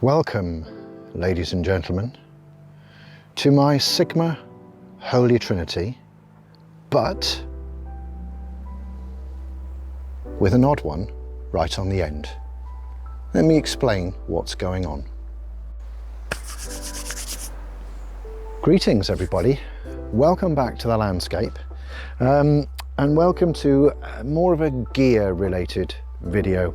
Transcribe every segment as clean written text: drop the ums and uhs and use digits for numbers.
Welcome, ladies and gentlemen, to my Sigma Holy Trinity, but with an odd one right on the end. Let me explain what's going on. Greetings, everybody. Welcome back to the landscape, and welcome to more of a gear-related video.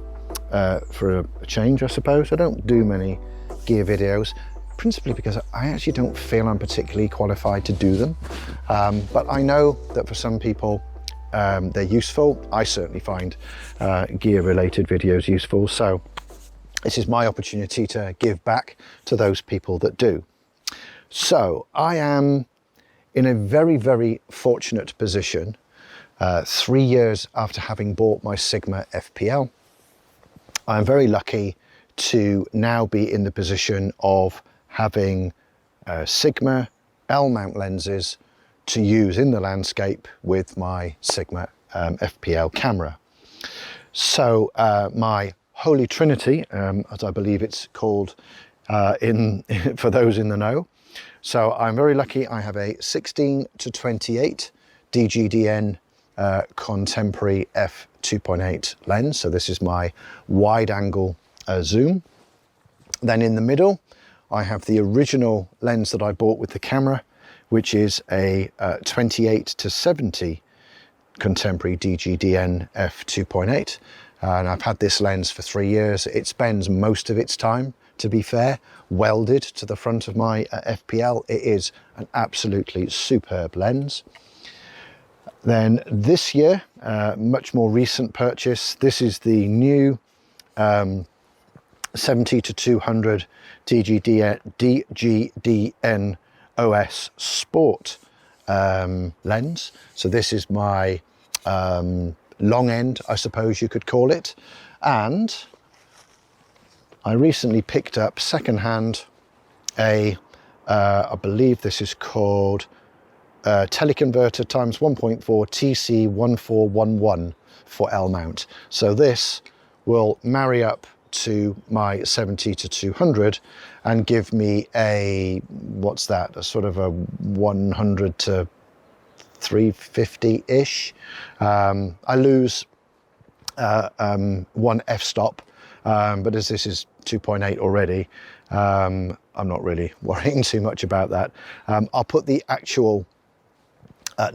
For a change, I suppose. I don't do many gear videos, principally because I actually don't feel I'm particularly qualified to do them. But I know that for some people they're useful. I certainly find gear-related videos useful, so this is my opportunity to give back to those people that do. So I am in a very, very fortunate position 3 years after having bought my Sigma FPL. I'm very lucky to now be in the position of having Sigma L-mount lenses to use in the landscape with my Sigma FPL camera. So my Holy Trinity, as I believe it's called for those in the know. So I'm very lucky. I have a 16-28 DGDN contemporary f2.8 lens. So this is my wide angle zoom. Then in the middle, I have the original lens that I bought with the camera, which is a 28-70 contemporary DGDN f2.8. And I've had this lens for 3 years. It spends most of its time, to be fair, welded to the front of my FPL. It is an absolutely superb lens. Then this year, much more recent purchase, this is the new 70-200 DGDN OS Sport lens. So this is my long end, I suppose you could call it. And I recently picked up secondhand I believe this is called teleconverter times 1.4 TC1411 for L mount. So this will marry up to my 70-200 and give me a, what's that, a sort of a 100 to 350-ish. I lose one f-stop, but as this is 2.8 already, I'm not really worrying too much about that. I'll put the actual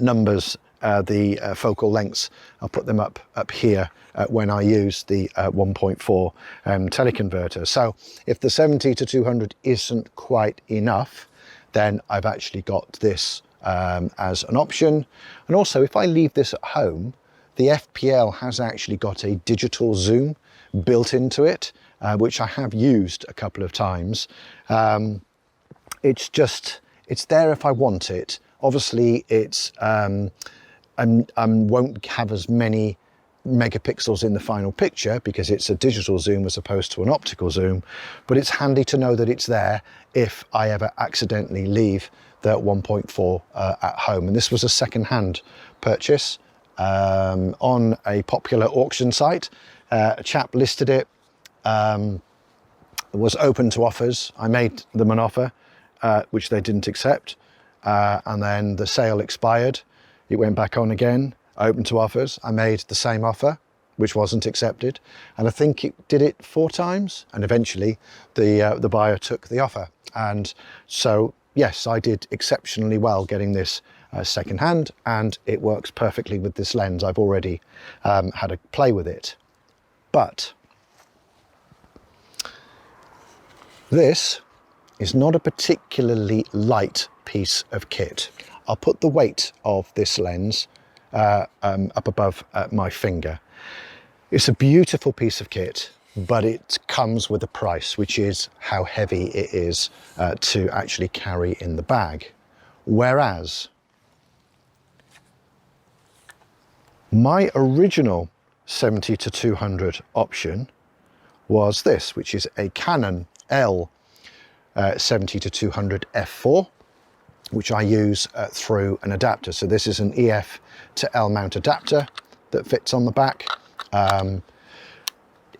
numbers, the focal lengths, I'll put them up here when I use the 1.4 teleconverter. So if the 70-200 isn't quite enough, then I've actually got this as an option. And also, if I leave this at home, the FPL has actually got a digital zoom built into it, which I have used a couple of times. It's there if I want it. Obviously, it's won't have as many megapixels in the final picture because it's a digital zoom as opposed to an optical zoom, but it's handy to know that it's there if I ever accidentally leave the 1.4 at home. And this was a second-hand purchase on a popular auction site. A chap listed it, was open to offers. I made them an offer, which they didn't accept. And then the sale expired. It went back on again, open to offers. I made the same offer, which wasn't accepted. And I think it did it 4 times. And eventually the buyer took the offer. And so, yes, I did exceptionally well getting this secondhand, and it works perfectly with this lens. I've already had a play with it. But this is not a particularly light piece of kit. I'll put the weight of this lens up above my finger. It's a beautiful piece of kit, but it comes with a price, which is how heavy it is to actually carry in the bag. Whereas my original 70-200 option was this, which is a Canon L 70-200 f4, which I use through an adapter. So this is an EF to L mount adapter that fits on the back.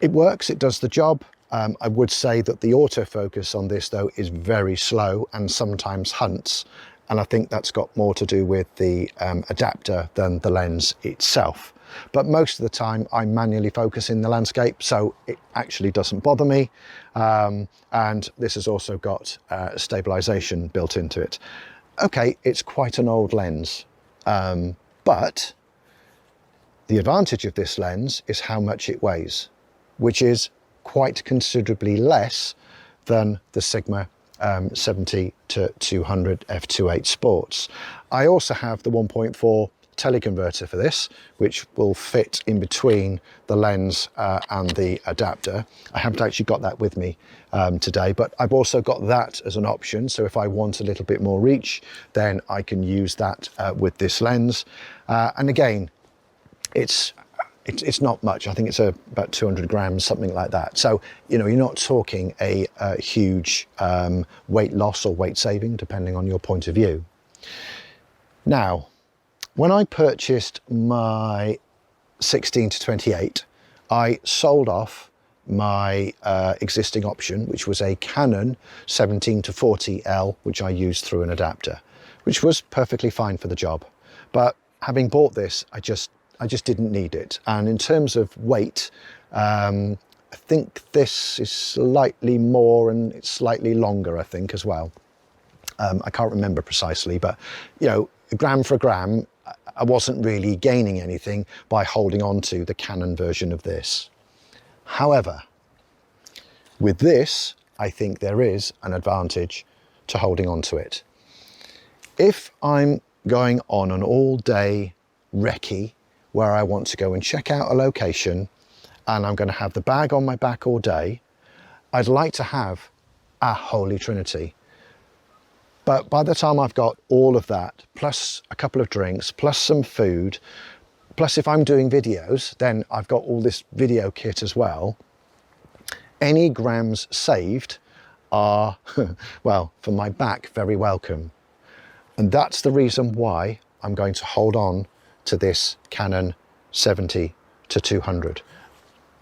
It works, it does the job. I would say that the autofocus on this though is very slow and sometimes hunts, and I think that's got more to do with the adapter than the lens itself. But most of the time I manually focus in the landscape, so it actually doesn't bother me. And this has also got stabilization built into it. Okay, it's quite an old lens, but the advantage of this lens is how much it weighs, which is quite considerably less than the Sigma 70 to 200 f2.8 Sports. I also have the 1.4 teleconverter for this, which will fit in between the lens and the adapter. I haven't actually got that with me today, but I've also got that as an option. So if I want a little bit more reach, then I can use that with this lens. And again, it's not much. I think it's about 200 grams, something like that. So, you know, you're not talking a huge weight loss or weight saving, depending on your point of view. Now, when I purchased my 16 to 28, I sold off my existing option, which was a Canon 17 to 40L, which I used through an adapter, which was perfectly fine for the job. But having bought this, I just didn't need it. And in terms of weight, I think this is slightly more and it's slightly longer, I think, as well. I can't remember precisely, but, you know, gram for gram, I wasn't really gaining anything by holding on to the Canon version of this. However, with this, I think there is an advantage to holding on to it. If I'm going on an all-day recce where I want to go and check out a location and I'm going to have the bag on my back all day, I'd like to have a Holy Trinity. But by the time I've got all of that, plus a couple of drinks, plus some food, plus if I'm doing videos, then I've got all this video kit as well. Any grams saved are, well, for my back, very welcome. And that's the reason why I'm going to hold on to this Canon 70 to 200.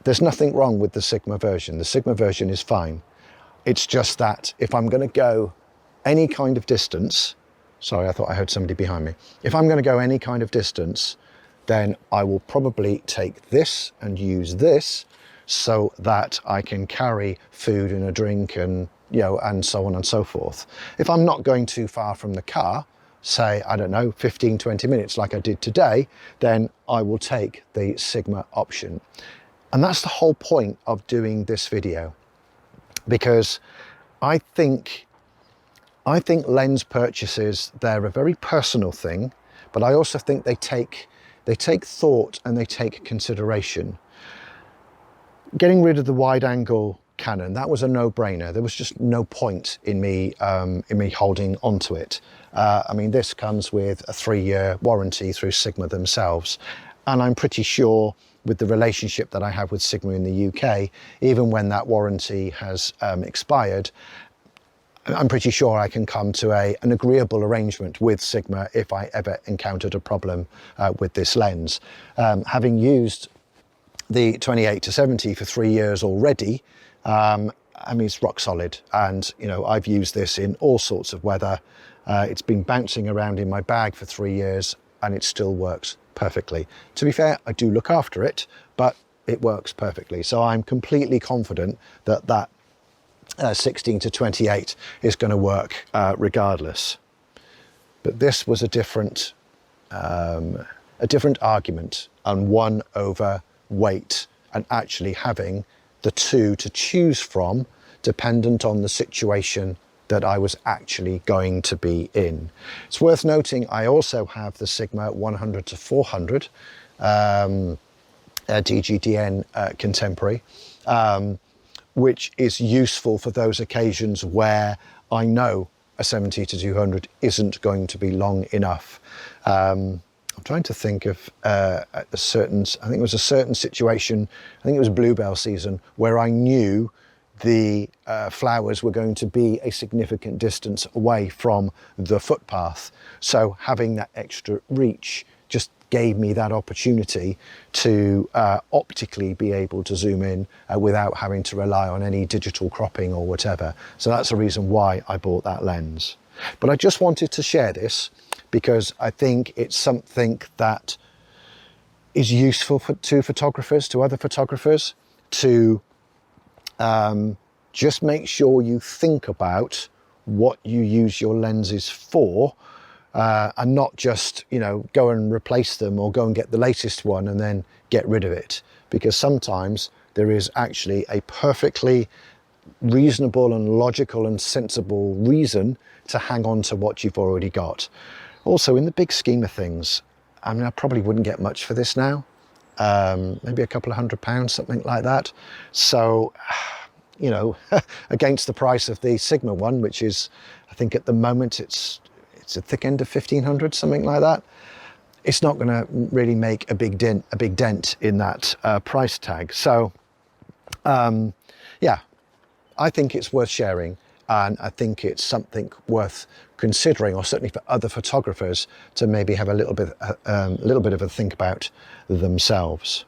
There's nothing wrong with the Sigma version. The Sigma version is fine. It's just that if I'm going to go any kind of distance, sorry, I thought I heard somebody behind me. If I'm going to go any kind of distance, then I will probably take this and use this so that I can carry food and a drink and, you know, and so on and so forth. If I'm not going too far from the car, say, I don't know, 15, 20 minutes like I did today, then I will take the Sigma option. And that's the whole point of doing this video, because I think lens purchases, they're a very personal thing, but I also think they take thought and they take consideration. Getting rid of the wide angle Canon, that was a no-brainer. There was just no point in me holding onto it. I mean, this comes with a 3-year warranty through Sigma themselves, and I'm pretty sure with the relationship that I have with Sigma in the UK, even when that warranty has expired, I'm pretty sure I can come to an agreeable arrangement with Sigma if I ever encountered a problem with this lens. Having used the 28 to 70 for 3 years already, I mean, it's rock solid. And, you know, I've used this in all sorts of weather. It's been bouncing around in my bag for 3 years and it still works perfectly. To be fair, I do look after it, but it works perfectly. So I'm completely confident that that 16 to 28 is going to work regardless. But this was a different argument, and one over weight and actually having the two to choose from dependent on the situation that I was actually going to be in. It's worth noting I also have the Sigma 100 to 400 DGDN contemporary, which is useful for those occasions where I know a 70 to 200 isn't going to be long enough. I'm trying to think of I think it was a certain situation, I think it was bluebell season, where I knew the flowers were going to be a significant distance away from the footpath. So having that extra reach just gave me that opportunity to optically be able to zoom in without having to rely on any digital cropping or whatever. So that's the reason why I bought that lens. But I just wanted to share this because I think it's something that is useful to photographers, to other photographers, to just make sure you think about what you use your lenses for, and not just, you know, go and replace them or go and get the latest one and then get rid of it. Because sometimes there is actually a perfectly reasonable and logical and sensible reason to hang on to what you've already got. Also, in the big scheme of things, I mean, I probably wouldn't get much for this now. Maybe a couple of £100, something like that. So, you know, against the price of the Sigma one, which is, I think at the moment it's a thick end of 1,500, something like that. It's not going to really make a big dent in that price tag. So, yeah, I think it's worth sharing, and I think it's something worth considering, or certainly for other photographers to maybe have a little bit of a think about themselves.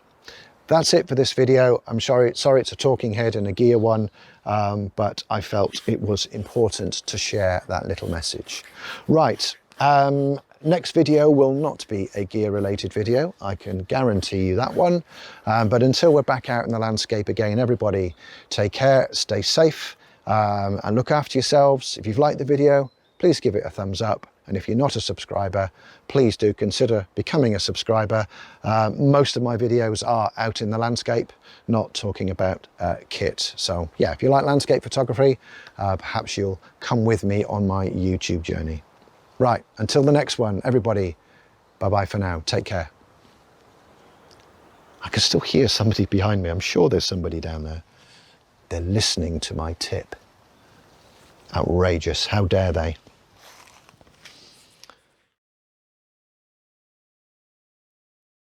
That's it for this video. I'm sorry it's a talking head and a gear one, but I felt it was important to share that little message. Right, next video will not be a gear related video, I can guarantee you that one. But until we're back out in the landscape again, everybody take care, stay safe, and look after yourselves. If you've liked the video, please give it a thumbs up. And if you're not a subscriber, please do consider becoming a subscriber. Most of my videos are out in the landscape, not talking about kit. So yeah, if you like landscape photography, perhaps you'll come with me on my YouTube journey. Right, until the next one, everybody, bye-bye for now. Take care. I can still hear somebody behind me. I'm sure there's somebody down there. They're listening to my tip. Outrageous, how dare they?